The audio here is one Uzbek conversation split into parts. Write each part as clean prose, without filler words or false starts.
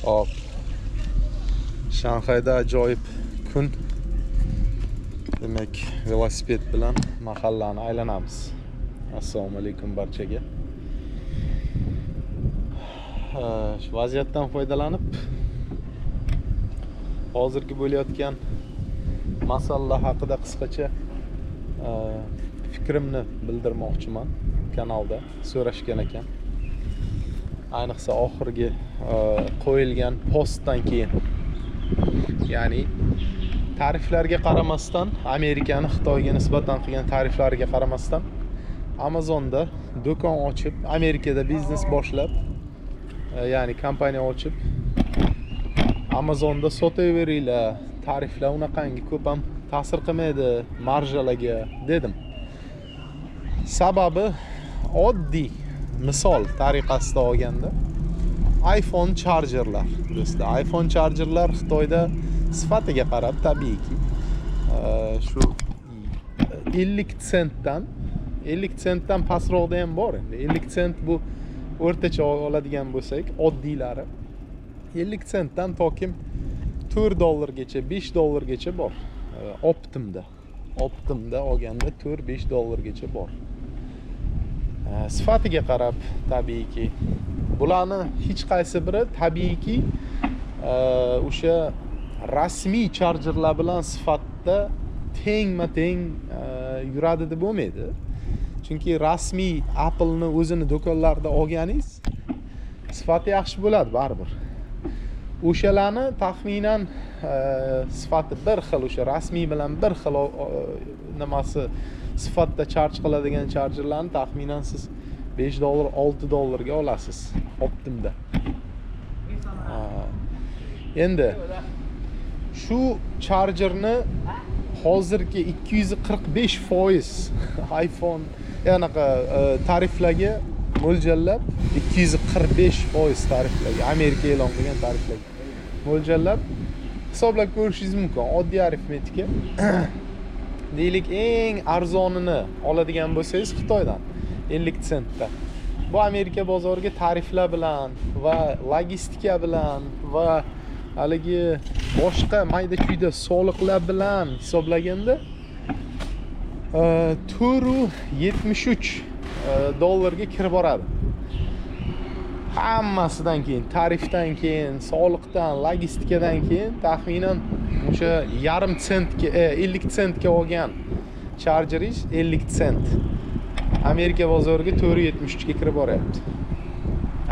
Hop. Shanxayda ajoyib kun. Demak, velosiped bilan mahallani aylanamiz. Assalomu alaykum barchaga. Shu vaziyatdan foydalanib hozirgi bo'layotgan masalalar haqida qisqacha fikrimni bildirmoqchiman. Kanalda so'rashgan ekan. Ayniqsa oxirgi qo'yilgan postdan keyin, ya'ni tariflarga qaramasdan, Amerikani Xitoyga nisbatan qilgan tariflarga qaramasdan Amazonda do'kon ochib, Amerikada biznes boshlab, ya'ni kompaniya ochib Amazonda sotaveringlar, tariflar unaqangi ko'p ham ta'sir qilmaydi marjalarga dedim. Sababi oddiy misol tariqasida olganda iPhone chargerlar do'stlar. iPhone chargerlar Xitoyda sifatiga qarab tabiiyki shu 50 sentdan pastroqda ham bor. Endi 50 sent bu o'rtacha oladigan bo'lsak, oddiylari 50 sentdan tokim $4gacha, $5gacha bor. Optimda olganda $4-5gacha bor. Sifatiga qarab tabiiyki bularni hech qaysi biri tabiiyki o'sha rasmiy chargerlar bilan sifatda tengma-teng yuradi deb bo'lmaydi. Chunki rasmiy Apple'ni o'zini do'konlarida olganingiz sifati yaxshi bo'ladi baribir. O'shalarni taxminan sifati bir xil, o'sha rasmiy bilan bir xil nimasi sifatda charge qiladigan chargerlarni taxminan siz $5, $6 olasiz Optimda. Endi shu chargerni hozirgi 245% iPhone anaqa tariflarga mo'ljallab, 245% tariflarga, Amerika e'lon qilgan tariflarga mo'ljallab hisoblab ko'rishingiz mumkin. Oddiy aritmetika. Deylik, eng arzonini oladigan bo'lsangiz Xitoydan 50 sentdan. Bu Amerika bozoriga tariflar bilan va logistika bilan va haligi boshqa mayda-chuyda soliqlar bilan hisoblaganda $473 kirib boradi. Hammasidan keyin, tarifdan keyin, soliqdan, logistikadan keyin taxminan o'sha yarim sentga, 50 sentga olgan chargeringiz 50 sent. Amerika bozoriga 473 ga kirib boryapti.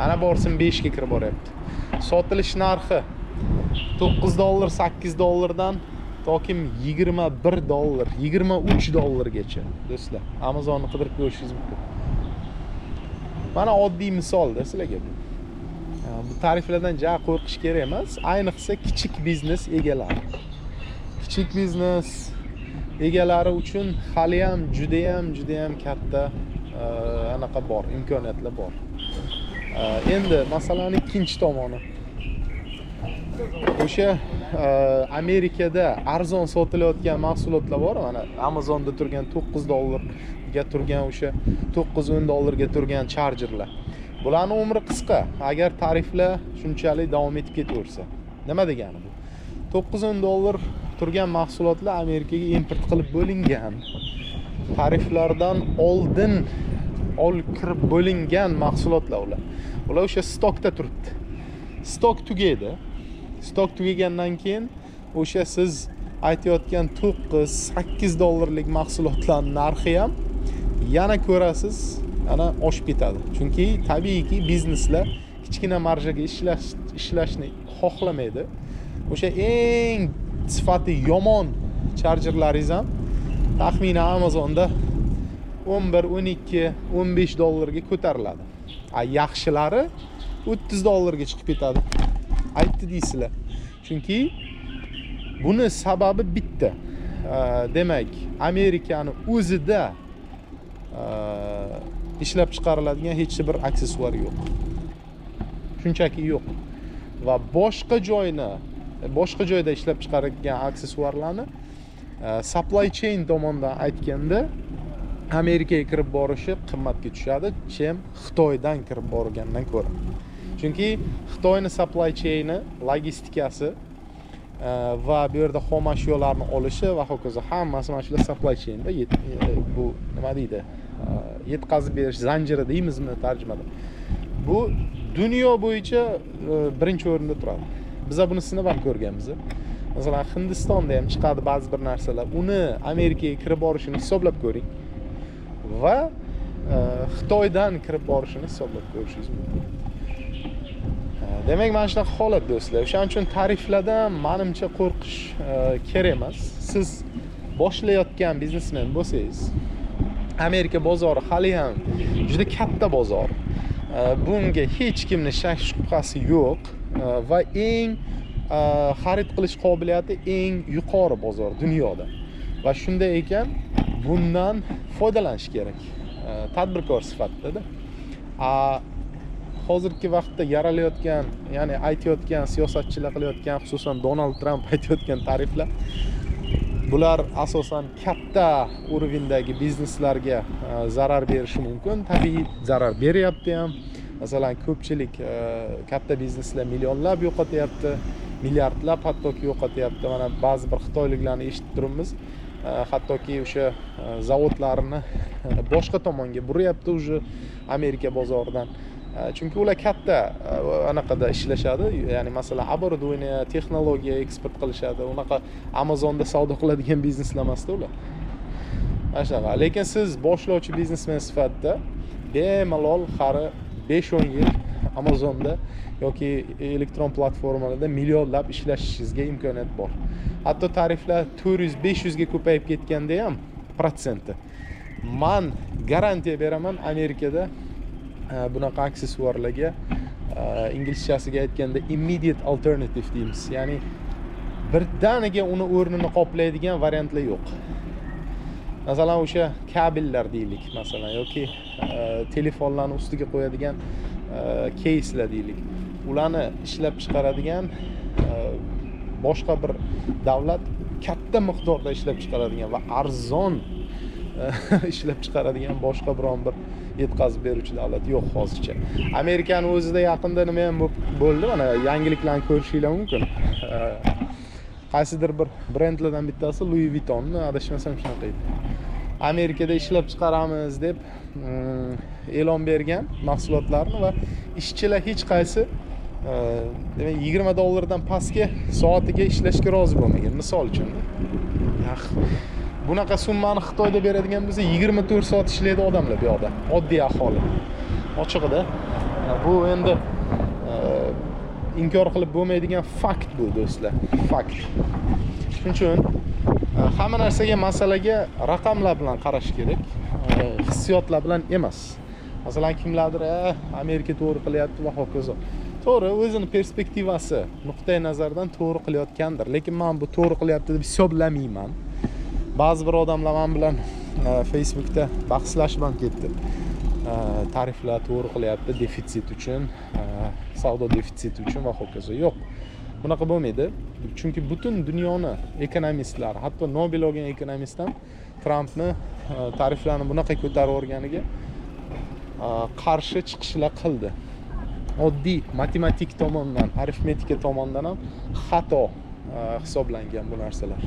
Ana borsin 5 ga kirib boryapti. Sotilish narxi $9, $8dan tokim $21, $23gacha do'stlar. Amazonni qidirib ko'rishingiz mumkin. Mana oddiy misolda sizlarga bu. Bu tariflardan ja qo'rqish kerak emas, ayniqsa kichik biznes egalari. Kichik biznes egalari uchun hali ham juda ham katta anaqa bor, imkoniyatlar bor. Endi masalaning ikkinchi tomoni. O'sha Amerikada arzon sotilayotgan mahsulotlar bor, mana Amazonda turgan $9ga turgan, o'sha $9-10ga turgan chargerlar. Bularning umri qisqa, agar tariflar shunchalik davom etib ketaversa. Nima degani bu? $9-10 turgan mahsulotlar Amerikaga import qilib bo'lingan. Tariflardan oldin olib kirib bo'lingan mahsulotlar ular. Ular o'sha stokda turibdi. Stok tugaydi. Stok tugagandan keyin o'sha siz aytayotgan $9-8 mahsulotlarning narxi ham yana ko'rasiz, ana oshib ketadi. Chunki tabiiyki bizneslar kichkina marjaga ishlashni xohlamaydi. O'sha eng sifati yomon chargerlaringiz ham taxminan Amazonda $11, $12, $15ga ko'tariladi. Yaxshilari $30ga chiqib ketadi. Aytdi deysizlar. Chunki buni sababi bitta. Demak, Amerikani o'zida ishlab chiqariladigan hech bir aksessuar yo'q. Shunchaki yo'q. Va boshqa joyda ishlab chiqarilgan aksessuarlarni supply chain tomonidan aytganda Amerikaga kirib borishi qimmatga tushadi, chem Xitoydan kirib borgandan ko'ra. Chunki Xitoyning supply chaini, logistikasi va bu yerda xom ashyolarni olishi va hokazo hammasi mana shular supply chainda bu nima deydi? Yetkazib berish zanjiri deymizmi tarjimada. Bu dunyo bo'yicha birinchi o'rinda turadi. Biz buni sinab ham ko'rganmiz. Masalan, Hindistonda ham chiqadi ba'zi bir narsalar. Uni Amerikaga kirib borishini hisoblab ko'ring va Xitoydan kirib borishini hisoblab ko'rishingiz mumkin. Demak, mana shunaqa holat do'stlar. O'shaning uchun tariflardan menimcha qo'rqish kerak emas. Siz boshlayotgan biznesmen bo'lsangiz, Amerika bozori hali ham juda katta bozor. Bunga hech kimning shak shubhasi yo'q va eng xarid qilish qobiliyati eng yuqori bozor dunyoda. Va shunday ekan, bundan foydalanish kerak. Tadbirkor sifatida. Hozirgi vaqtda yaralayotgan, ya'ni aytayotgan siyosatchilar qilayotgan, xususan Donald Trump aytayotgan tariflar bular asosan katta urovendagi bizneslarga zarar berishi mumkin. Tabiiy zarar beryapti ham. Masalan, ko'pchilik katta bizneslar millionlab yo'qotyapti, milliardlab hattoki yo'qotyapti. Mana ba'zi bir xitoyliklarni eshitib turibmiz. Hattoki o'sha zavodlarini boshqa tomonga buryapti уже Amerika bozoridan. Chunki ular katta anaqada ishlashadi, ya'ni masalan оборудование, texnologiya eksport qilishadi. Unaqa Amazonda savdo qiladigan bizneslar emasda ular. Mana lekin siz boshlovchi biznesmen sifatida bemalol qari 5-10 yil Amazonda yoki elektron platformalarda millionlab ishlashingizga imkoniyat bor. Hatto tariflar 400-500 ga ko'payib ketganda ham protsenti. Men garantiya beraman, Amerikada bunaqa aksessuarlarga inglizchasiga aytganda immediate alternative deymiz. Ya'ni birdaniga uni o'rnini qoplaydigan variantlar yo'q. Masalan, o'sha kabellar deylik, masalan, yoki telefonlarni ustiga qo'yadigan keyslar deylik. Ularni ishlab chiqaradigan boshqa bir davlat katta miqdorda ishlab chiqaradigan va arzon ishlab chiqaradigan boshqa biron bir yetkazib beruvchi davlat yo'q hozircha. Amerikaning o'zida yaqinda nima ham bo'ldi, mana yangiliklarni ko'rishingiz mumkin. Qaysidir bir brendlardan bittasi Louis Vuitton'ni adashmasam shunaqa edi. Amerikada ishlab chiqaramiz deb e'lon bergan mahsulotlarni va ishchilar hech qaysi demak $20 pastga soatiga ishlashga rozi bo'lmagan. Misol uchun, bunaqa summani Xitoyda beradigan bo'lsa 24 soat ishlaydi odamlar bu yoqda, oddiy aholi. Ochig'ida bu endi inkor qilib bo'lmaydigan fakt bu do'stlar, fakt. Shuning uchun hamma narsaga, masalaga raqamlar bilan qarash kerak, hissiyotlar bilan emas. Masalan, kimlardir Amerika to'g'ri qilyapti va hokazo. To'g'ri, o'zining perspektivasi, nuqtai nazardan to'g'ri qilayotgandir, lekin men bu to'g'ri qilyapti deb hisoblamayman. Ba'zi bir odamlar men bilan Facebookda bahslashib ham ketdi. Tariflar to'g'ri qilyapti defitsit uchun, savdo defitsiti uchun va hokazo. Yo'q. Bunaqa bo'lmaydi. Chunki butun dunyoni ekonomistlari, hatto Nobel olgan ekonomist ham Trumpni tariflarni bunaqa ko'tarib o'rganiga qarshi chiqishlar qildi. Oddiy matematik tomondan, arifmetika tomondan ham xato hisoblangan bu narsalar.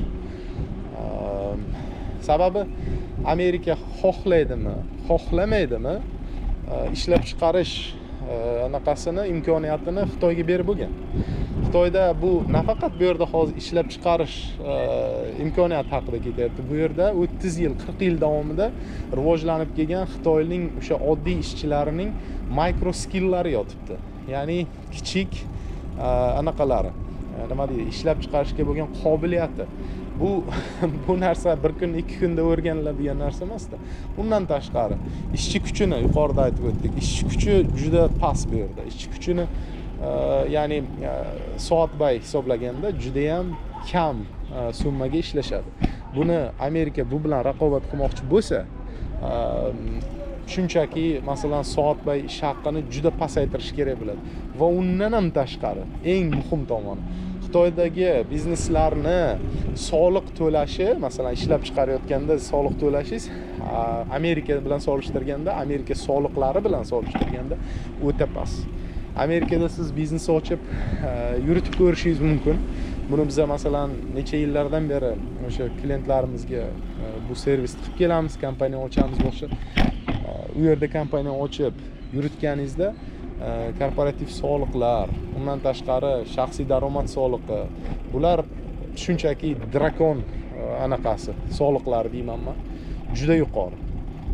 Sababi Amerika xohlaydimi, xohlamaydimi ishlab chiqarish anaqasini, imkoniyatini Xitoyga berib bo'lgan. Xitoyda bu nafaqat bu yerda hozir ishlab chiqarish imkoniyati haqida ketyapti. Bu yerda 30 yil, 40 yil davomida rivojlanib kelgan Xitoyning o'sha oddiy ishchilarining mikro skillari yotibdi. Ya'ni kichik anaqalari, nima deydi, ishlab chiqarishga bo'lgan qobiliyati. Bu narsa bir kun, 2 kunda o'rganiladigan narsa emasda. Undan tashqari, ishchi kuchini yuqorida aytib o'tdik. Ishchi kuchi juda past bu yerda. Ishchi kuchini ya'ni soatbay hisoblaganda juda ham kam summaga ishlashadi. Buni Amerika bu bilan raqobat qilmoqchi bo'lsa, shunchaki masalan soatbay ish haqini juda pasaytirish kerak bo'ladi. Va undan ham tashqari, eng muhim tomoni, Xitoydagi bizneslarni soliq to'lashi, masalan ishlab chiqarayotganda soliq to'lashingiz Amerika bilan solishtirganda, Amerika soliqlari bilan solishtirganda o'ta past. Amerikada siz biznes ochib yuritib ko'rishingiz mumkin. Buni biz masalan necha yillardan beri o'sha klientlarimizga bu servisni qilib kelamiz, kompaniya ochamiz boshqa. U yerda kompaniya ochib yuritganingizda korporativ soliqlar, undan tashqari shaxsiy daromad solig'i, bular shunchaki drakon anaqasi, soliqlar deymanman, juda yuqori.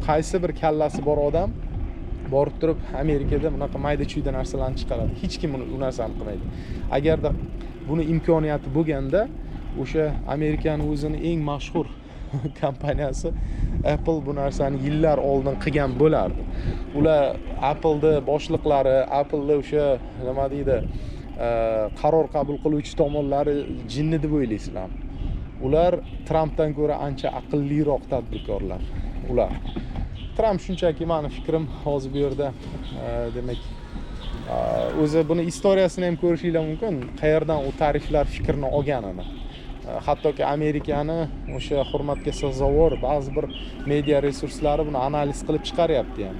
Qaysi bir kallasi bor odam borib turib Amerikada bunaqa mayda-chuyda narsalarni chiqaradi. Hech kim bu narsani qilmaydi. Agarda buni imkoniyati bo'lganda, o'sha Amerikaning o'zining eng mashhur kompaniyasi Apple bu narsani yillar oldin qilgan bo'lardi. Ular Apple'da boshliqlari, Apple'da o'sha nima deydi, qaror qabul qiluvchi tomonlari jinni deb o'ylaysizlar. Ular Trumpdan ko'ra ancha aqlliroq tadbirkorlar. Ular Trump shunchaki meni fikrim hozir bu yerda demak o'zi buni istoriyasini ham ko'rishinglar mumkin. Qayerdan u tariflar fikrni olganini. Hattoki Amerikani o'sha hurmatga sazovor ba'zi bir media resurslari buni analiz qilib chiqaryapti ham.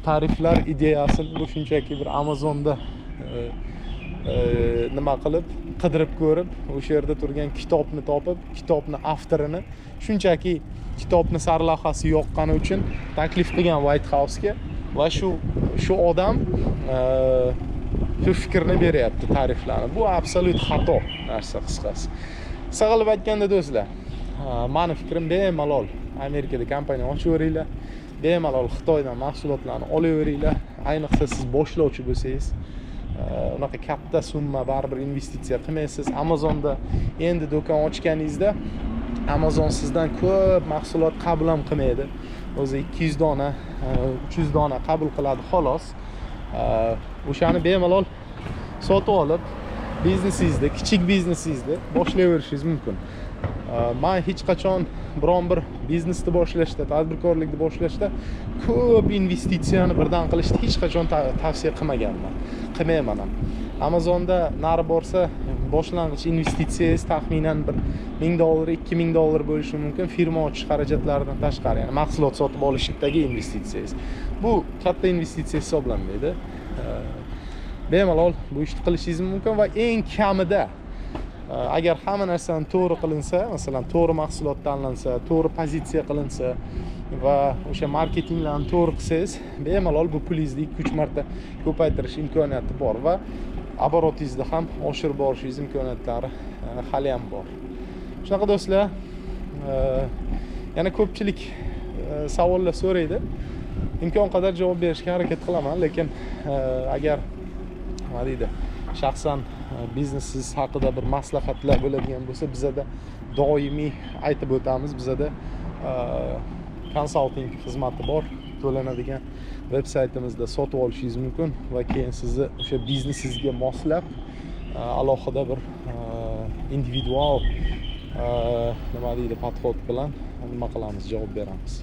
Tariflar ideyasini bu shunchaki bir Amazonda nima qilib, qidirib ko'rib, o'sha yerda turgan kitobni topib, kitobni avtorini shunchaki kitobni sarlavhasi yoqqani uchun taklif qilgan White House'ga va shu odam shu fikrni beryapti tariflarni. Bu absolut xato narsa qisqasi. Qisqalib aytganda do'stlar, meni fikrim bemalol Amerikada kompaniya ochaveringlar, bemalol Xitoydan mahsulotlarni olaveringlar. Ayniqsa siz boshlovchi bo'lsangiz, unaqa katta summa baribir investitsiya qilmaysiz. Amazonda endi do'kon ochganingizda Amazon sizdan ko'p mahsulot qabul ham qilmaydi. O'zi 200 dona, 300 dona qabul qiladi xolos. O'shani bemalol sotib olib, biznesingizni, kichik biznesingizni boshlayverishingiz mumkin. Men hech qachon biron bir biznesni boshlashda, tadbirkorlikni boshlashda ko'p investitsiyani birdan qilishni hech qachon tavsiya qilmaganman. Qilmayman ham. Amazonda nari borsa, boshlang'ich investitsiyangiz taxminan bir $1000, $2000 bo'lishi mumkin, firma ochish xarajatlaridan tashqari, ya'ni mahsulot sotib olishlikdagi investitsiyangiz. Bu katta investitsiya hisoblanmaydi. Bemalol bu ishni qilishingiz mumkin va eng kamida agar hamma narsani to'g'ri qilinsa, masalan, to'g'ri mahsulot tanlansa, to'g'ri pozitsiya qilinsa va o'sha marketinglarni to'g'ri qilsangiz, bemalol bu pulingizni 2-3 marta ko'paytirish imkoniyati bor va oborotingizni ham oshirib borishingiz imkoniyatlari hali ham bor. Shunaqa do'stlar, yana ko'pchilik savollar so'raydi. Imkon qadar javob berishga harakat qilaman, lekin agar nima deydi, shaxsan biznesingiz haqida bir maslahatlar bo'ladigan bo'lsa, bizada doimiy aytib o'tamiz. Bizada konsalting xizmati bor, to'lanadigan veb-saytimizda sotib olishingiz mumkin va keyin sizni o'sha biznesingizga moslab alohida bir individual nima deydi, podxod bilan nima qilamiz, javob beramiz.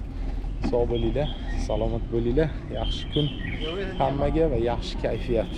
Sog' bo'linglar, salomat bo'linglar, yaxshi kun hammaga va yaxshi kayfiyat.